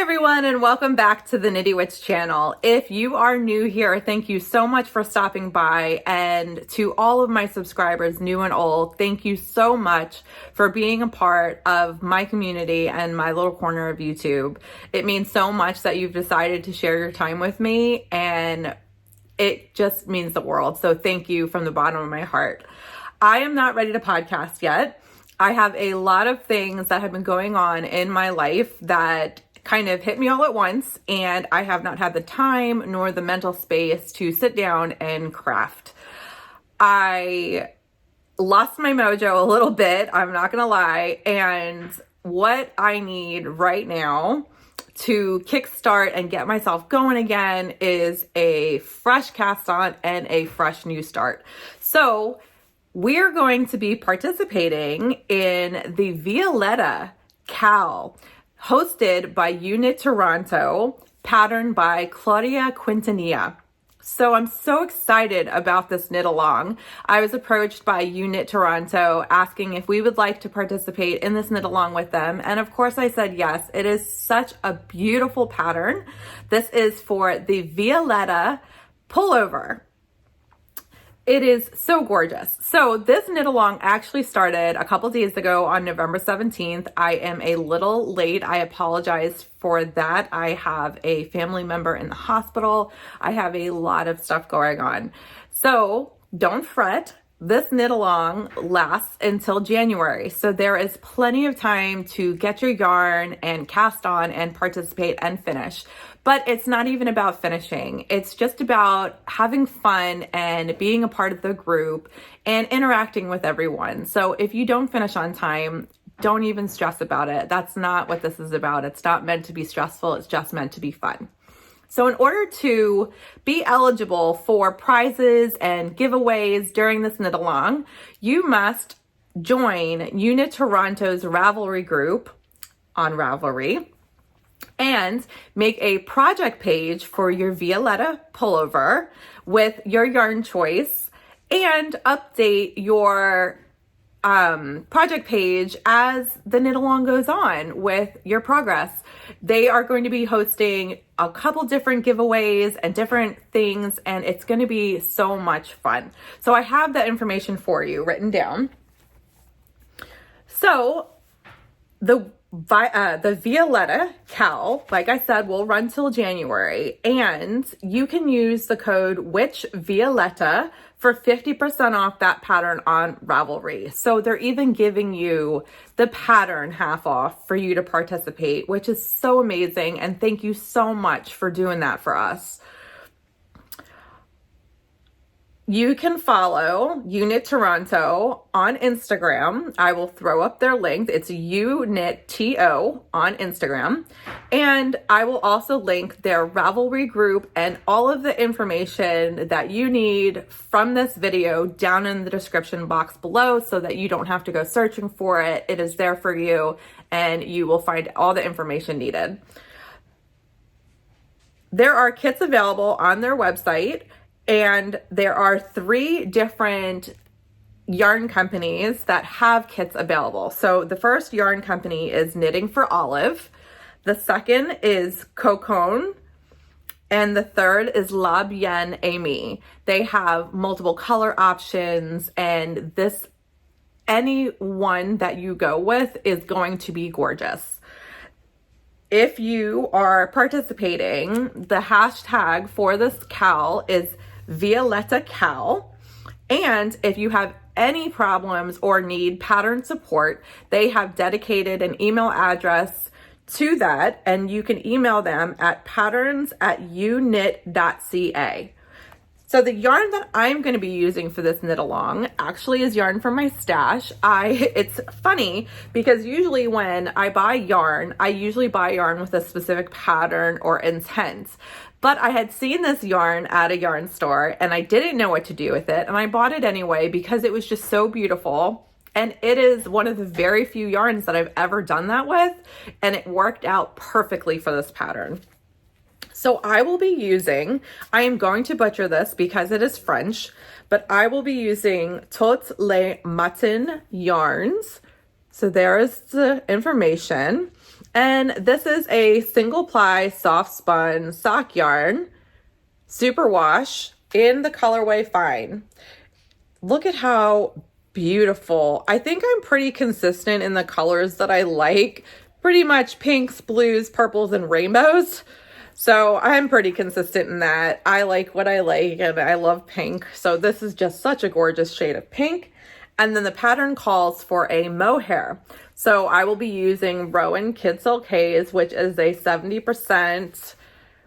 everyone, and welcome back to the Knitty Witch channel. If you are new here, thank you so much for stopping by, and to all of my subscribers, new and old, thank you so much for being a part of my community and my little corner of YouTube. It means so much that you've decided to share your time with me, and it just means the world. So thank you from the bottom of my heart. I am not ready to podcast yet. I have a lot of things that have been going on in my life that kind of hit me all at once, and I have not had the time nor the mental space to sit down and craft. I lost my mojo a little bit, I'm not gonna lie, and what I need right now to kickstart and get myself going again is a fresh cast on and a fresh new start. So we're going to be participating in the Violeta KAL, hosted by EweKnit Toronto, patterned by Claudia Quintanilla. So I'm so excited about this knit along. I was approached by EweKnit Toronto asking if we would like to participate in this knit along with them. And of course I said yes. It is such a beautiful pattern. This is for the Violeta Pullover. It is so gorgeous. So this knit along actually started a couple days ago on November 17th. I am a little late. I apologize for that. I have a family member in the hospital. I have a lot of stuff going on. So don't fret. This knit along lasts until January. So there is plenty of time to get your yarn and cast on and participate and finish. But it's not even about finishing. It's just about having fun and being a part of the group and interacting with everyone. So if you don't finish on time, don't even stress about it. That's not what this is about. It's not meant to be stressful. It's just meant to be fun. So in order to be eligible for prizes and giveaways during this knit along, you must join EweKnit Toronto's Ravelry group on Ravelry and make a project page for your Violeta pullover with your yarn choice, and update your project page as the knit along goes on with your progress. They are going to be hosting a couple different giveaways and different things, and it's going to be so much fun. So I have that information for you written down. So the Violeta KAL, like I said, will run till January, and you can use the code WitchVioleta for 50% off that pattern on Ravelry. So they're even giving you the pattern half off for you to participate, which is so amazing, and thank you so much for doing that for us. You can follow EweKnit Toronto on Instagram. I will throw up their link. It's EweKnitTO on Instagram. And I will also link their Ravelry group and all of the information that you need from this video down in the description box below, so that you don't have to go searching for it. It is there for you, and you will find all the information needed. There are kits available on their website, and there are 3 different yarn companies that have kits available. So the first yarn company is Knitting for Olive. The second is Cocone. And the third is La Bien Aimee. They have multiple color options, and any one that you go with is going to be gorgeous. If you are participating, the hashtag for this KAL is Violeta KAL. And if you have any problems or need pattern support, they have dedicated an email address to that, and you can email them at patterns@eweknit.ca. So the yarn that I'm going to be using for this knit along actually is yarn from my stash. It's funny because usually when I buy yarn, I usually buy yarn with a specific pattern or intent. But I had seen this yarn at a yarn store, and I didn't know what to do with it, and I bought it anyway because it was just so beautiful. And it is one of the very few yarns that I've ever done that with, and it worked out perfectly for this pattern. So I will be using, I am going to butcher this because it is French, but I will be using Toutes les Matins yarns. So there is the information. And this is a single ply soft spun sock yarn, superwash in the colorway Fine. Look at how beautiful. I think I'm pretty consistent in the colors that I like. Pretty much pinks, blues, purples, and rainbows. So I'm pretty consistent in that. I like what I like and I love pink. So this is just such a gorgeous shade of pink. And then the pattern calls for a mohair. So I will be using Rowan Kid Silk Haze, which is a 70%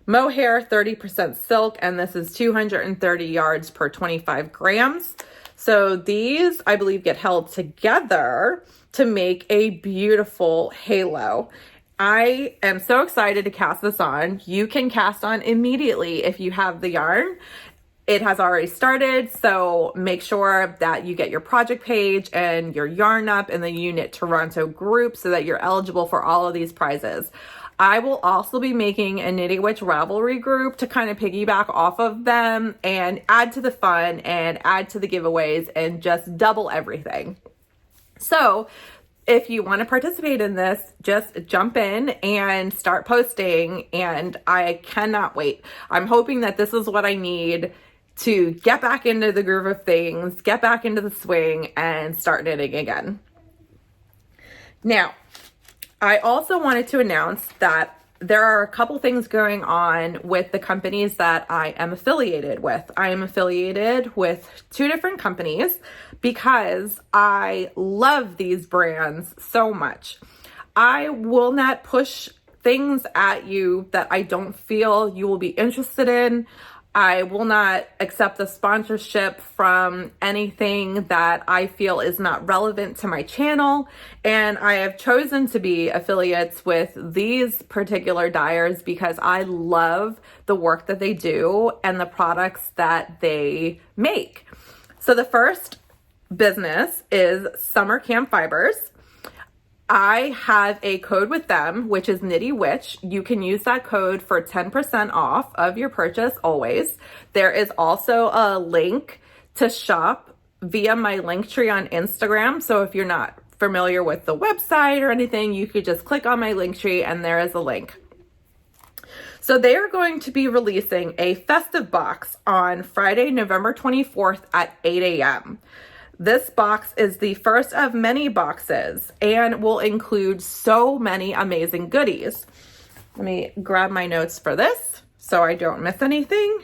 mohair, 30% silk, and this is 230 yards per 25 grams. So these, I believe, get held together to make a beautiful halo. I am so excited to cast this on. You can cast on immediately if you have the yarn. It has already started, so make sure that you get your project page and your yarn up in the EweKnit Toronto group so that you're eligible for all of these prizes. I will also be making a Knitty Witch Ravelry group to kind of piggyback off of them and add to the fun and add to the giveaways and just double everything. So if you want to participate in this, just jump in and start posting, and I cannot wait. I'm hoping that this is what I need to get back into the groove of things, get back into the swing, and start knitting again. Now, I also wanted to announce that there are a couple things going on with the companies that I am affiliated with. I am affiliated with 2 different companies because I love these brands so much. I will not push things at you that I don't feel you will be interested in. I will not accept a sponsorship from anything that I feel is not relevant to my channel. And I have chosen to be affiliates with these particular dyers because I love the work that they do and the products that they make. So the first business is Summer Camp Fibers. I have a code with them, which is Knitty Witch. You can use that code for 10% off of your purchase always. There is also a link to shop via my Linktree on Instagram. So if you're not familiar with the website or anything, you could just click on my Linktree and there is a link. So they are going to be releasing a Festive Box on Friday, November 24th at 8 a.m. This box is the first of many boxes and will include so many amazing goodies. Let me grab my notes for this so I don't miss anything.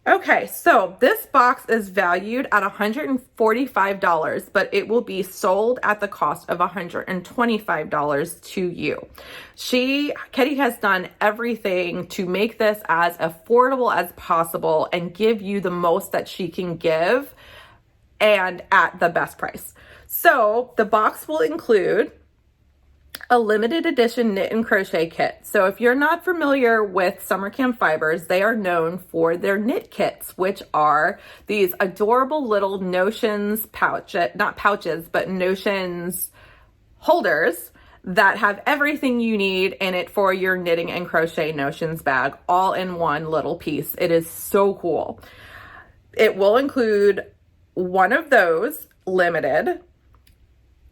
Okay, so this box is valued at $145, but it will be sold at the cost of $125 to you. Kitty has done everything to make this as affordable as possible and give you the most that she can give and at the best price. So the box will include a limited edition knit and crochet kit. So if you're not familiar with Summer Camp Fibers, they are known for their knit kits, which are these adorable little notions not pouches, but notions holders that have everything you need in it for your knitting and crochet notions bag, all in one little piece. It is so cool. It will include one of those limited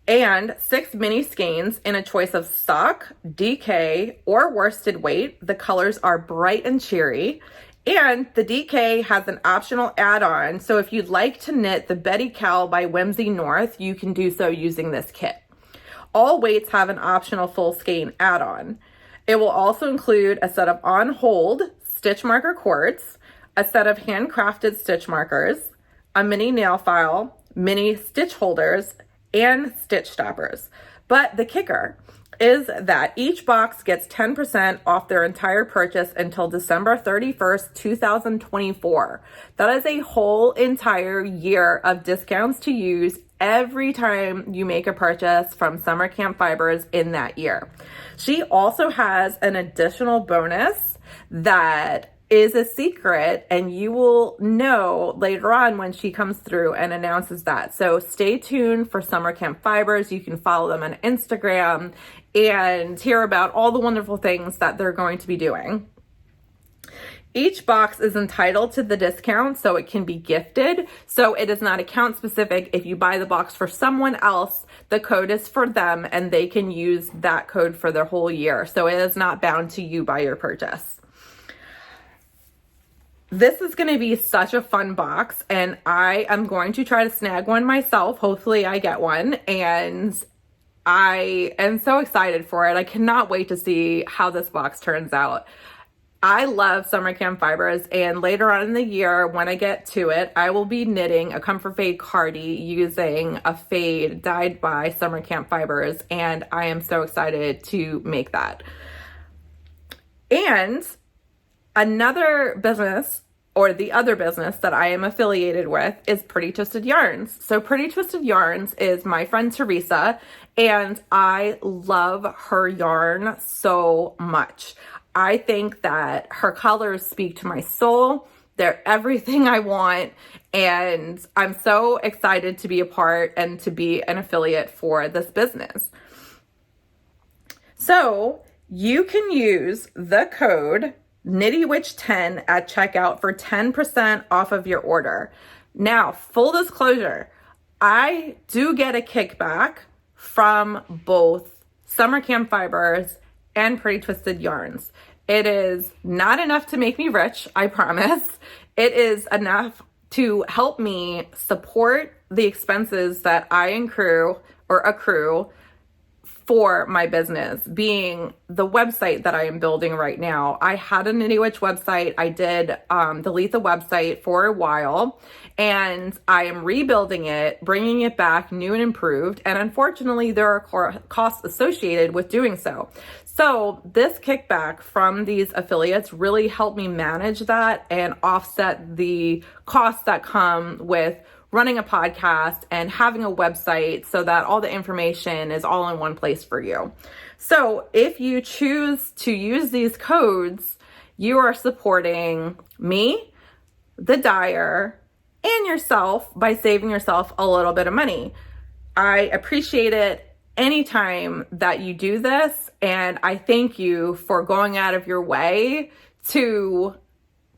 and 6 mini skeins in a choice of sock, DK, or worsted weight. The colors are bright and cheery, and the DK has an optional add-on. So if you'd like to knit the Violeta KAL by Whimsy North, you can do so using this kit. All weights have an optional full skein add-on. It will also include a set of on-hold stitch marker quartz, a set of handcrafted stitch markers, a mini nail file, mini stitch holders, and stitch stoppers. But the kicker is that each box gets 10% off their entire purchase until December 31st, 2024. That is a whole entire year of discounts to use every time you make a purchase from Summer Camp Fibers in that year. She also has an additional bonus that is a secret, and you will know later on when she comes through and announces that. So stay tuned for Summer Camp Fibers. You can follow them on Instagram and hear about all the wonderful things that they're going to be doing. Each box is entitled to the discount, so it can be gifted. So it is not account specific. If you buy the box for someone else, the code is for them and they can use that code for their whole year. So it is not bound to you by your purchase. This is going to be such a fun box, and I am going to try to snag one myself. Hopefully I get one, and I am so excited for it. I cannot wait to see how this box turns out. I love summer camp fibers, and later on in the year when I get to it, I will be knitting a Comfort Fade Cardi using a fade dyed by summer camp fibers, and I am so excited to make that. And another business, or the other business that I am affiliated with, is Pretty Twisted Yarns. So Pretty Twisted Yarns is my friend Teresa, and I love her yarn so much. I think that her colors speak to my soul. They're everything I want, and I'm so excited to be a part and to be an affiliate for this business. So you can use the code KnittyWitch10 at checkout for 10% off of your order. Now, full disclosure, I do get a kickback from both Summer Camp Fibers and Pretty Twisted Yarns. It is not enough to make me rich, I promise. It is enough to help me support the expenses that I accrue for my business, being the website that I am building right now. I had a Nitty Witch website. I did delete the website for a while, and I am rebuilding it, bringing it back new and improved. And unfortunately, there are costs associated with doing so. So this kickback from these affiliates really helped me manage that and offset the costs that come with running a podcast and having a website so that all the information is all in one place for you. So if you choose to use these codes, you are supporting me, the dyer, and yourself by saving yourself a little bit of money. I appreciate it anytime that you do this, and I thank you for going out of your way to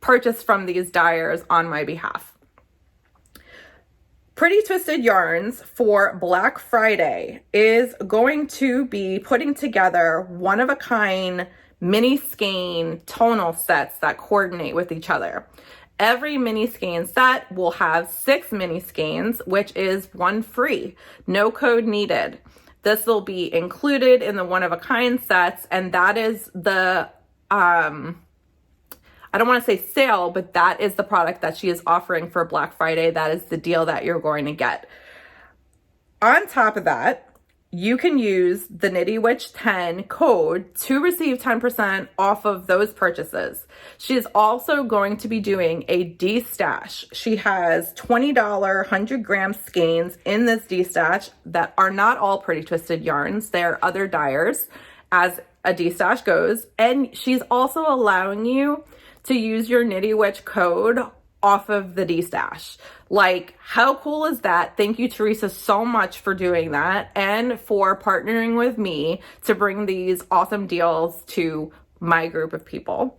purchase from these dyers on my behalf. Pretty Twisted Yarns for Black Friday is going to be putting together one-of-a-kind mini skein tonal sets that coordinate with each other. Every mini skein set will have 6 mini skeins, which is 1 free. No code needed. This will be included in the one-of-a-kind sets, and that is the I don't want to say sale, but that is the product that she is offering for Black Friday. That is the deal that you're going to get. On top of that, you can use the KnittyWitch10 code to receive 10% off of those purchases. She is also going to be doing a D-stash. She has $20 100-gram skeins in this D-stash that are not all Pretty Twisted Yarns. They're other dyers as a D-stash goes. And she's also allowing you to use your KnittyWitch code off of the D-stash. Like, how cool is that? Thank you, Teresa, so much for doing that and for partnering with me to bring these awesome deals to my group of people.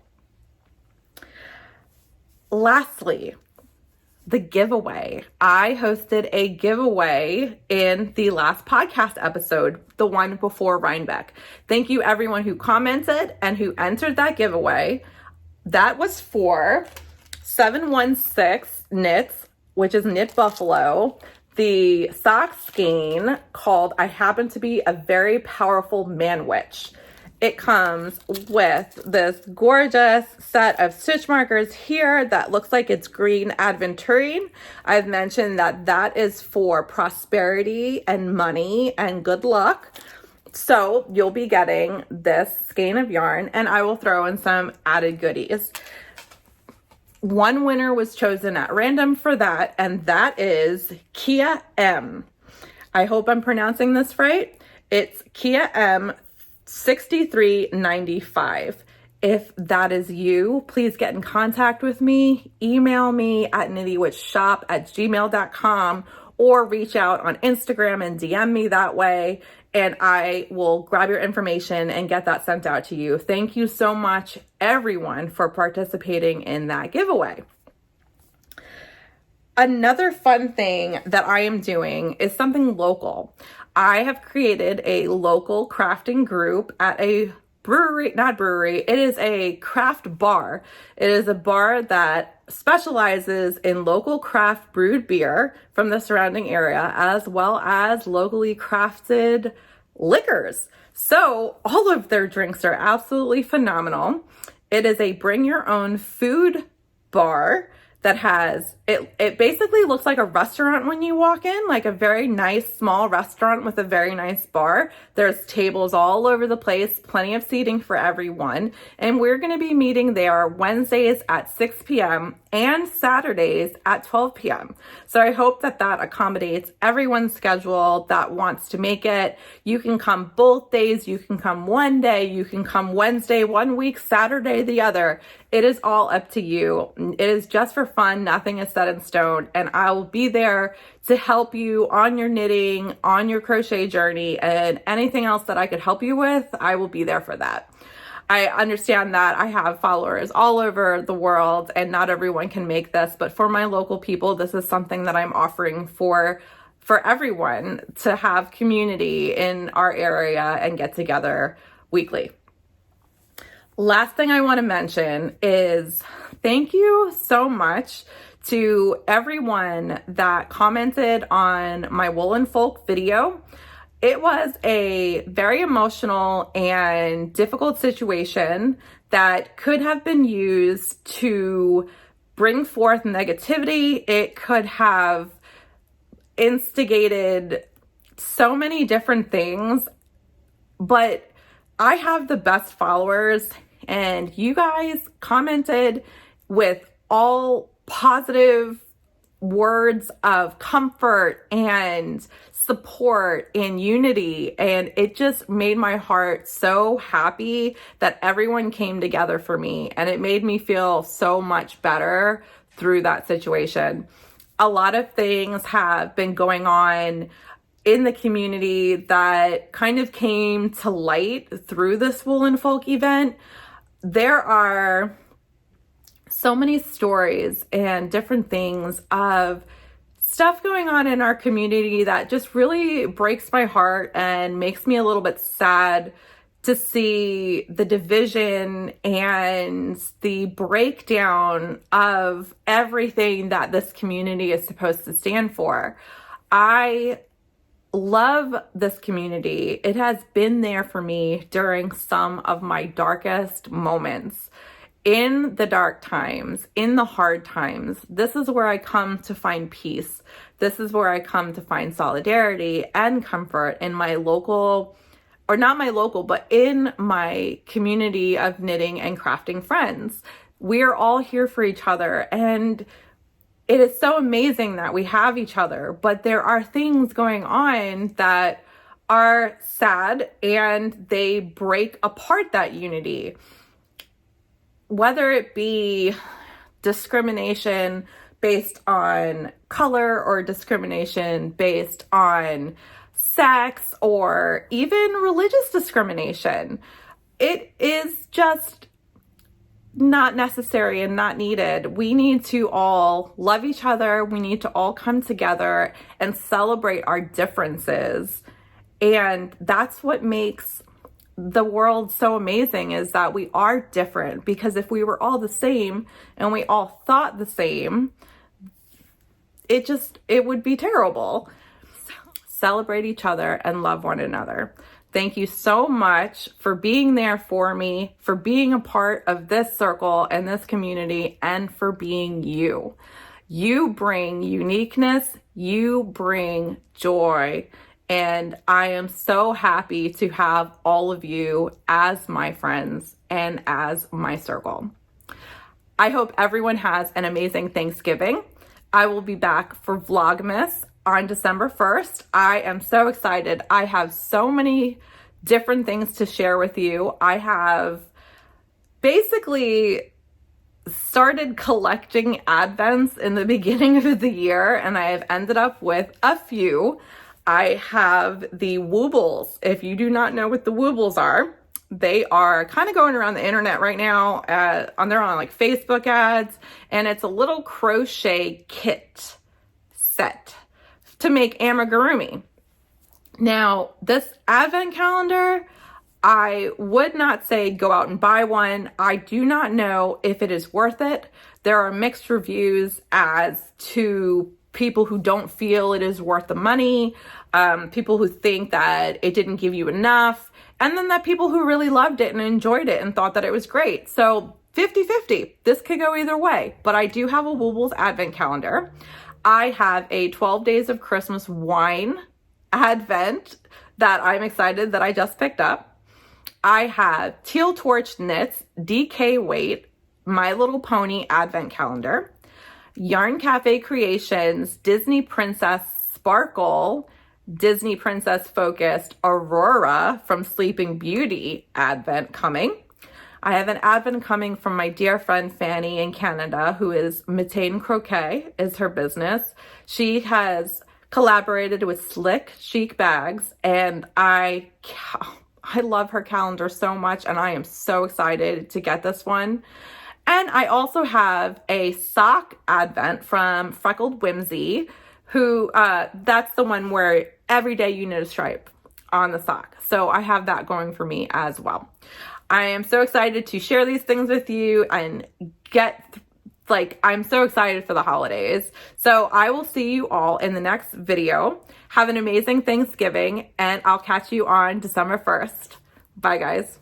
Lastly, the giveaway. I hosted a giveaway in the last podcast episode, the one before Rhinebeck. Thank you everyone who commented and who entered that giveaway. That was for 716 Knits, which is Knit Buffalo, the sock skein called I Happen to Be a Very Powerful Man Witch. It comes with this gorgeous set of stitch markers here that looks like it's green aventurine. I've mentioned that that is for prosperity and money and good luck. So you'll be getting this skein of yarn, and I will throw in some added goodies. One winner was chosen at random for that, and that is Kia M. I hope I'm pronouncing this right. It's Kia M 6395. If that is you, please get in contact with me. Email me at knittywitchshop@gmail.com, or reach out on Instagram and DM me that way, and I will grab your information and get that sent out to you. Thank you so much, everyone, for participating in that giveaway. Another fun thing that I am doing is something local. I have created a local crafting group at a brewery, not brewery, it is a craft bar. It is a bar that specializes in local craft brewed beer from the surrounding area, as well as locally crafted liquors. So all of their drinks are absolutely phenomenal. It is a bring your own food bar that has, it basically looks like a restaurant when you walk in, like a very nice small restaurant with a very nice bar. There's tables all over the place, plenty of seating for everyone. And we're going to be meeting there Wednesdays at 6 p.m. and Saturdays at 12 p.m. So I hope that that accommodates everyone's schedule that wants to make it. You can come both days. You can come one day. You can come Wednesday one week, Saturday the other. It is all up to you. It is just for fun. Nothing is set in stone. And I will be there to help you on your knitting, on your crochet journey, and anything else that I could help you with, I will be there for that. I understand that I have followers all over the world and not everyone can make this, but for my local people, this is something that I'm offering for everyone to have community in our area and get together weekly. Last thing I want to mention is thank you so much to everyone that commented on my Woolen Folk video. It was a very emotional and difficult situation that could have been used to bring forth negativity. It could have instigated so many different things, but I have the best followers, and you guys commented with all positive words of comfort and support and unity, and it just made my heart so happy that everyone came together for me, and it made me feel so much better through that situation. A lot of things have been going on in the community that kind of came to light through this Woolen Folk event. There are so many stories and different things of stuff going on in our community that just really breaks my heart and makes me a little bit sad to see the division and the breakdown of everything that this community is supposed to stand for. I love this community. It has been there for me during some of my darkest moments. In the dark times, in the hard times, this is where I come to find peace. This is where I come to find solidarity and comfort in my local, or not my local, but in my community of knitting and crafting friends. We're all here for each other, and it is so amazing that we have each other, but there are things going on that are sad and they break apart that unity. Whether it be discrimination based on color or discrimination based on sex or even religious discrimination, it is just not necessary and not needed. We need to all love each other. We need to all come together and celebrate our differences. And that's what makes the world so amazing, is that we are different, because if we were all the same and we all thought the same, it would be terrible. Celebrate each other and love one another. Thank you so much for being there for me, for being a part of this circle and this community, and for being you. You bring uniqueness, you bring joy, and I am so happy to have all of you as my friends and as my circle. I hope everyone has an amazing Thanksgiving. I will be back for Vlogmas on December 1st. I am so excited. I have so many different things to share with you. I have basically started collecting Advents in the beginning of the year, and I have ended up with a few. I have the Woobles. If you do not know what the Woobles are, they are kind of going around the internet right now. They're on like Facebook ads, and it's a little crochet kit set to make amigurumi. Now, this advent calendar, I would not say go out and buy one. I do not know if it is worth it. There are mixed reviews as to people who don't feel it is worth the money, people who think that it didn't give you enough, and then that people who really loved it and enjoyed it and thought that it was great. So 50-50. This could go either way, but I do have a Woobles advent calendar. I have a 12 Days of Christmas wine advent that I'm excited that I just picked up. I have Teal Torch Knits DK Weight My Little Pony advent calendar, Yarn Cafe Creations Disney Princess Sparkle Disney Princess focused Aurora from Sleeping Beauty advent coming. I have an advent coming from my dear friend Fanny in Canada, who is Matane Croquet is her business. She has collaborated with Slick Chic Bags, and I love her calendar so much, and I am so excited to get this one. And I also have a sock advent from Freckled Whimsy, who that's the one where every day you knit a stripe on the sock. So I have that going for me as well. I am so excited to share these things with you and I'm so excited for the holidays. So I will see you all in the next video. Have an amazing Thanksgiving, and I'll catch you on December 1st. Bye, guys.